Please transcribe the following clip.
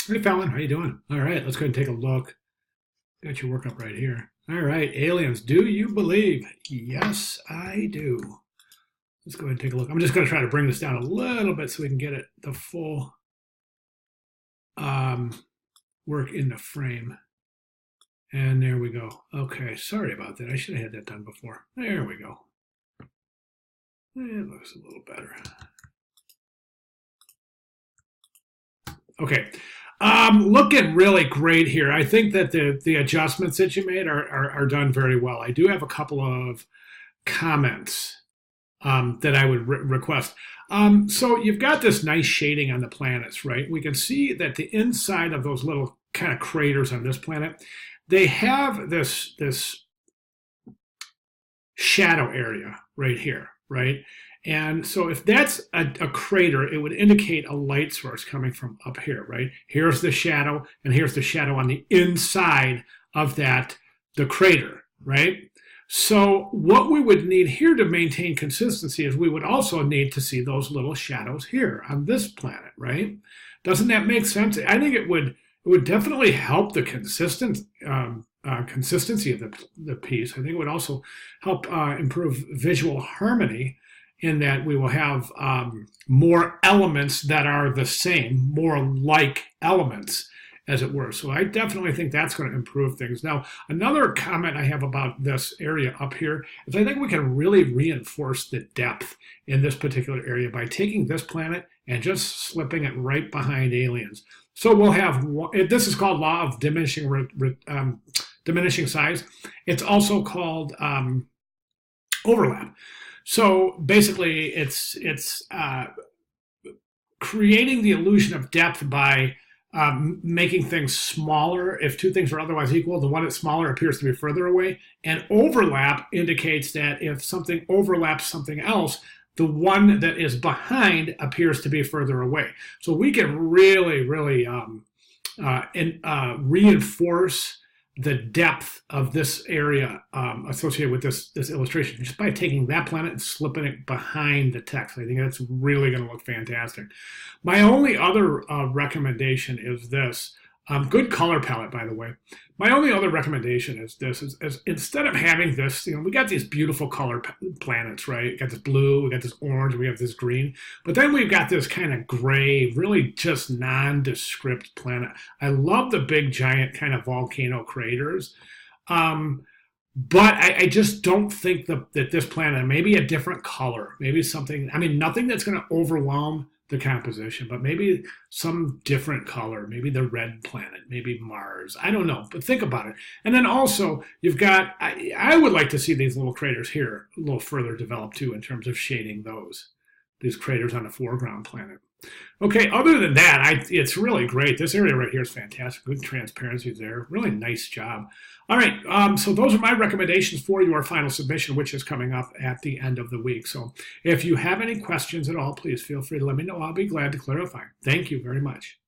Hey, Fallon, how you doing? All right, let's go ahead and take a look. Got your work up right here. All right, aliens, do you believe? Yes, I do. Let's go ahead and take a look. I'm just going to try to bring this down a little bit so we can get it the full um, work in the frame. And there we go. Okay, sorry about that. I should have had that done before. There we go. It looks a little better. Okay. Looking really great here. I think that the adjustments that you made are done very well. I do have a couple of comments that I would request. So you've got this nice shading on the planets, right? We can see that the inside of those little kind of craters on this planet, they have this shadow area right here, right? And so if that's a crater, it would indicate a light source coming from up here, right? Here's the shadow, and here's the shadow on the inside of the crater, right? So what we would need here to maintain consistency is we would also need to see those little shadows here on this planet, right? Doesn't that make sense? I think it would definitely help the consistency of the piece. I think it would also help improve visual harmony in that we will have more elements that are the same, more like elements, as it were. So I definitely think that's going to improve things. Now, another comment I have about this area up here is I think we can really reinforce the depth in this particular area by taking this planet and just slipping it right behind aliens. So we'll have, this is called law of diminishing size. It's also called overlap. So basically, it's creating the illusion of depth by making things smaller. If two things are otherwise equal, the one that's smaller appears to be further away. And overlap indicates that if something overlaps something else, the one that is behind appears to be further away. So we can really, really reinforce the depth of this area associated with this illustration just by taking that planet and slipping it behind the text. I think that's really going to look fantastic. My only other recommendation is this. Good color palette, by the way. My only other recommendation is this: is instead of having this, we got these beautiful color planets, right? We got this blue, we got this orange, we have this green, but then we've got this kind of gray, really just nondescript planet. I love the big, giant kind of volcano craters, but I just don't think that this planet, maybe a different color, maybe something. I mean, nothing that's going to overwhelm the composition, but maybe some different color, maybe the red planet, maybe Mars. I don't know, but think about it. And then also, you've got, I would like to see these little craters here a little further developed too in terms of shading these craters on the foreground planet. Okay, other than that, it's really great. This area right here is fantastic. Good transparency there. Really nice job. All right, so those are my recommendations for your final submission, which is coming up at the end of the week. So if you have any questions at all, please feel free to let me know. I'll be glad to clarify. Thank you very much.